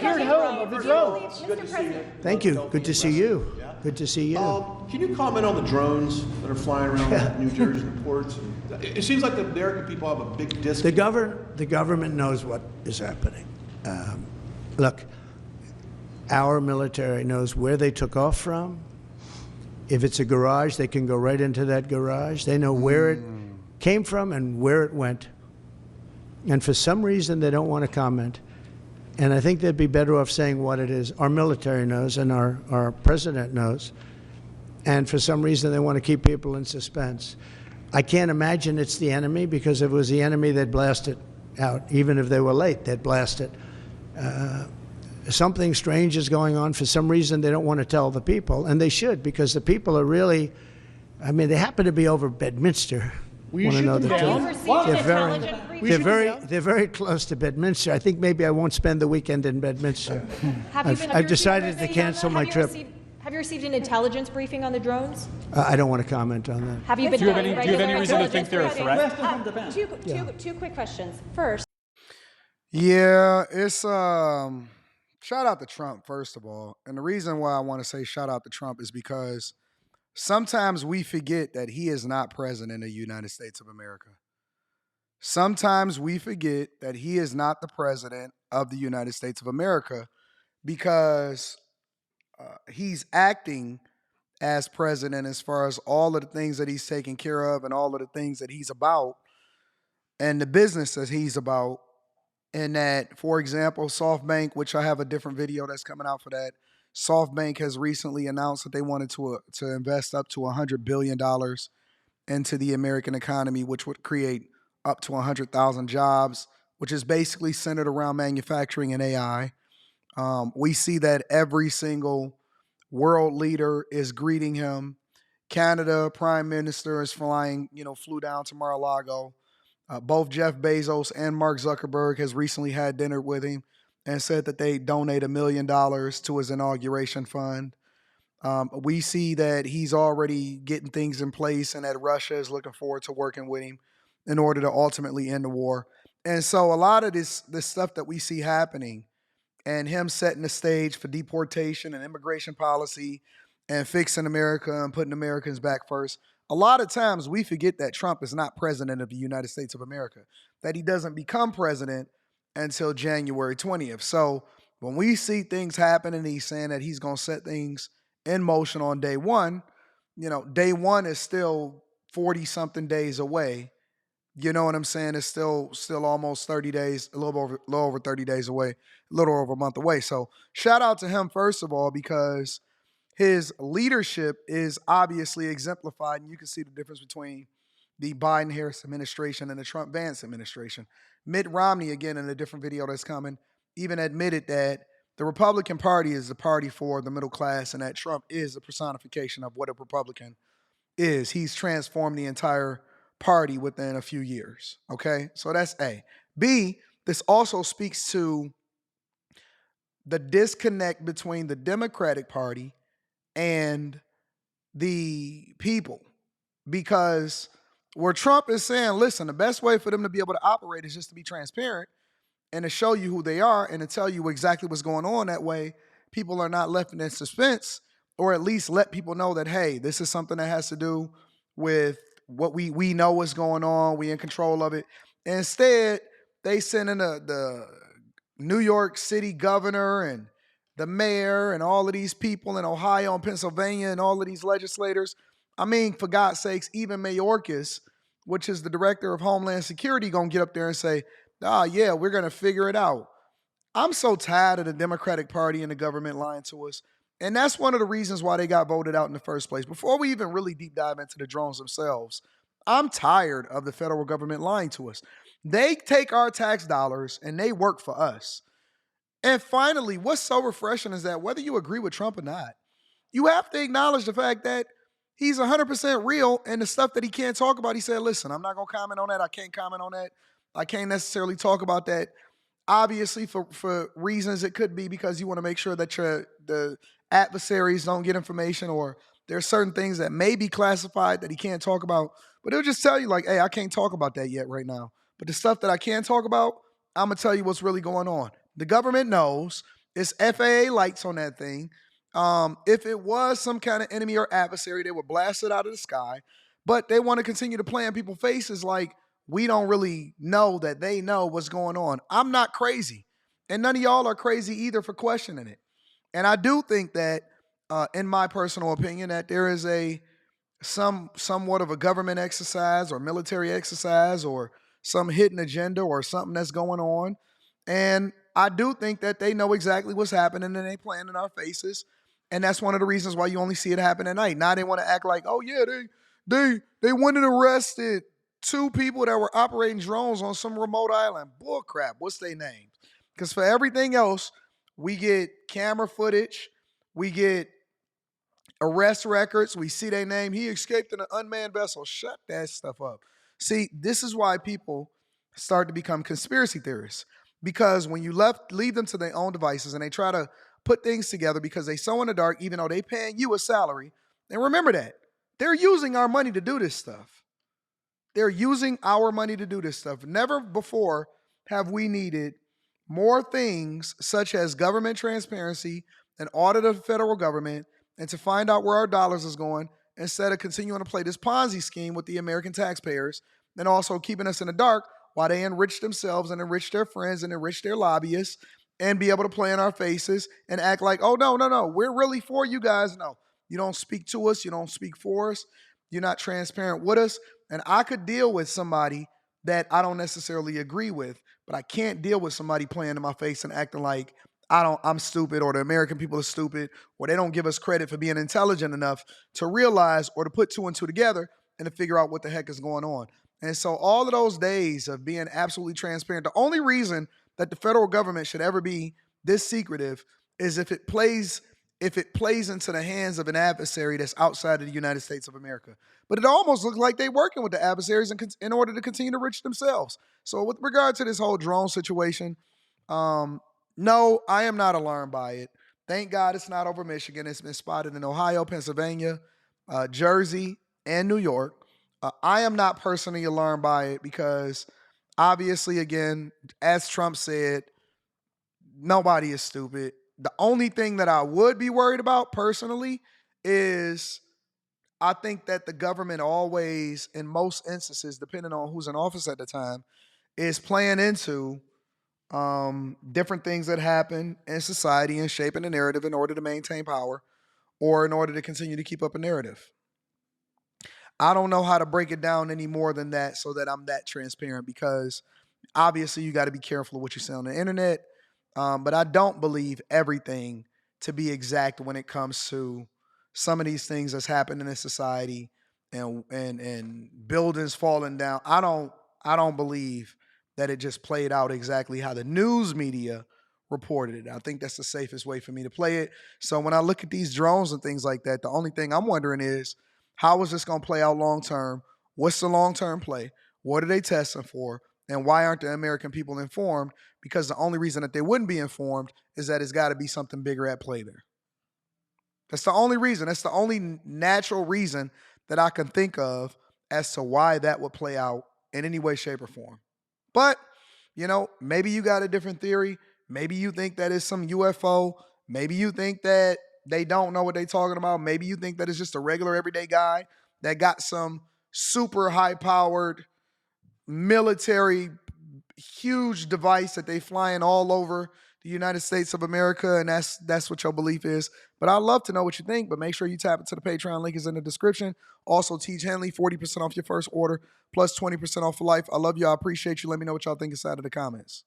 secured home of the drones. Thank you. Good to see you. Good to see you. Can you comment on the drones that are flying around New Jersey and the ports? It seems like the American people have a big disconnect. The government knows what is happening. Look, our military knows where they took off from. If it's a garage, they can go right into that garage. They know where it came from and where it went. And for some reason, they don't want to comment. And I think they'd be better off saying what it is. Our military knows and our president knows. And for some reason, they want to keep people in suspense. I can't imagine it's the enemy, because if it was the enemy, they'd blast it out. Even if they were late, they'd blast it. Something strange is going on. For some reason, they don't want to tell the people, and they should, because the people are really, I mean, they happen to be over Bedminster. Will you shoot them down? They're very close to Bedminster. I think maybe I won't spend the weekend in Bedminster. I've decided to cancel my trip. Have you received an intelligence briefing on the drones? I don't want to comment on that. Have you been? Do you have any reason to think they're a threat? Two quick questions. First. Yeah, it's shout out to Trump, first of all. And the reason why I want to say shout out to Trump is because sometimes we forget that he is not president of the United States of America. Sometimes we forget that he is not the president of the United States of America because he's acting as president as far as all of the things that he's taking care of and all of the things that he's about and the business that he's about. And that, for example, SoftBank, which I have a different video that's coming out for that, SoftBank has recently announced that they wanted to invest up to $100 billion into the American economy, which would create up to 100,000 jobs, which is basically centered around manufacturing and AI. We see that every single world leader is greeting him. Canada Prime Minister is flew down to Mar-a-Lago. Both Jeff Bezos and Mark Zuckerberg has recently had dinner with him and said that they donate $1 million to his inauguration fund. We see that he's already getting things in place and that Russia is looking forward to working with him in order to ultimately end the war. And so a lot of this stuff that we see happening and him setting the stage for deportation and immigration policy and fixing America and putting Americans back first, a lot of times we forget that Trump is not president of the United States of America, that he doesn't become president until January 20th. So when we see things happen and he's saying that he's going to set things in motion on day one, day one is still 40-something days away. You know what I'm saying? It's still almost 30 days, a little over 30 days away, a little over a month away. So shout out to him, first of all, because his leadership is obviously exemplified, and you can see the difference between the Biden-Harris administration and the Trump-Vance administration. Mitt Romney, again, in a different video that's coming, even admitted that the Republican Party is the party for the middle class and that Trump is the personification of what a Republican is. He's transformed the entire party within a few years, okay? So that's A. B, this also speaks to the disconnect between the Democratic Party and the people, because where Trump is saying, listen, the best way for them to be able to operate is just to be transparent and to show you who they are and to tell you exactly what's going on. That way, people are not left in suspense, or at least let people know that, hey, this is something that has to do with what we know is going on. We in control of it. Instead, they send in the New York City governor and the mayor and all of these people in Ohio and Pennsylvania and all of these legislators. I mean, for God's sakes, even Mayorkas, which is the director of Homeland Security, going to get up there and say, yeah, we're going to figure it out. I'm so tired of the Democratic Party and the government lying to us. And that's one of the reasons why they got voted out in the first place. Before we even really deep dive into the drones themselves, I'm tired of the federal government lying to us. They take our tax dollars and they work for us. And finally, what's so refreshing is that whether you agree with Trump or not, you have to acknowledge the fact that he's 100% real, and the stuff that he can't talk about, he said, listen, I'm not going to comment on that. I can't comment on that. I can't necessarily talk about that. Obviously, for reasons, it could be because you want to make sure that the adversaries don't get information, or there's certain things that may be classified that he can't talk about. But he'll just tell you like, hey, I can't talk about that yet right now. But the stuff that I can talk about, I'm going to tell you what's really going on. The government knows, It's FAA lights on that thing. If it was some kind of enemy or adversary, they would blast it out of the sky. But they want to continue to play in people's faces like we don't really know that they know what's going on. I'm not crazy. And none of y'all are crazy either for questioning it. And I do think that, in my personal opinion, that there is somewhat of a government exercise or military exercise or some hidden agenda or something that's going on. And I do think that they know exactly what's happening and they playing in our faces. And that's one of the reasons why you only see it happen at night. Now they want to act like, oh yeah, they went and arrested 2 people that were operating drones on some remote island. Bull crap. What's their names? Because for everything else, we get camera footage, we get arrest records, we see their name. He escaped in an unmanned vessel. Shut that stuff up. See, this is why people start to become conspiracy theorists. Because when you leave them to their own devices and they try to put things together because they so in the dark, even though they paying you a salary, and remember that, they're using our money to do this stuff. They're using our money to do this stuff. Never before have we needed more things such as government transparency, an audit of the federal government, and to find out where our dollars is going instead of continuing to play this Ponzi scheme with the American taxpayers and also keeping us in the dark while they enrich themselves and enrich their friends and enrich their lobbyists and be able to play in our faces and act like, oh, no, we're really for you guys. No, you don't speak to us. You don't speak for us. You're not transparent with us. And I could deal with somebody that I don't necessarily agree with, but I can't deal with somebody playing in my face and acting like I'm stupid or the American people are stupid or they don't give us credit for being intelligent enough to realize or to put 2 and 2 together and to figure out what the heck is going on. And so all of those days of being absolutely transparent, the only reason that the federal government should ever be this secretive is if it plays into the hands of an adversary that's outside of the United States of America. But it almost looks like they're working with the adversaries in order to continue to enrich themselves. So with regard to this whole drone situation, no, I am not alarmed by it. Thank God it's not over Michigan. It's been spotted in Ohio, Pennsylvania, Jersey, and New York. I am not personally alarmed by it because obviously, again, as Trump said, nobody is stupid. The only thing that I would be worried about personally is I think that the government always, in most instances, depending on who's in office at the time, is playing into different things that happen in society and shaping the narrative in order to maintain power or in order to continue to keep up a narrative. I don't know how to break it down any more than that so that I'm that transparent because obviously you got to be careful of what you say on the internet. But I don't believe everything to be exact when it comes to some of these things that's happening in society and buildings falling down. I don't believe that it just played out exactly how the news media reported it. I think that's the safest way for me to play it. So when I look at these drones and things like that, the only thing I'm wondering is how is this going to play out long term? What's the long term play? What are they testing for? And why aren't the American people informed? Because the only reason that they wouldn't be informed is that it's got to be something bigger at play there. That's the only reason. That's the only natural reason that I can think of as to why that would play out in any way, shape, or form. But, maybe you got a different theory. Maybe you think that it's some UFO. Maybe you think that they don't know what they're talking about. Maybe you think that it's just a regular everyday guy that got some super high-powered military huge device that they flying all over the United States of America, and that's what your belief is. But I'd love to know what you think, but make sure you tap into the Patreon. Link is in the description. Also, Teach Henley, 40% off your first order, plus 20% off for life. I love you. I appreciate you. Let me know what y'all think inside of the comments.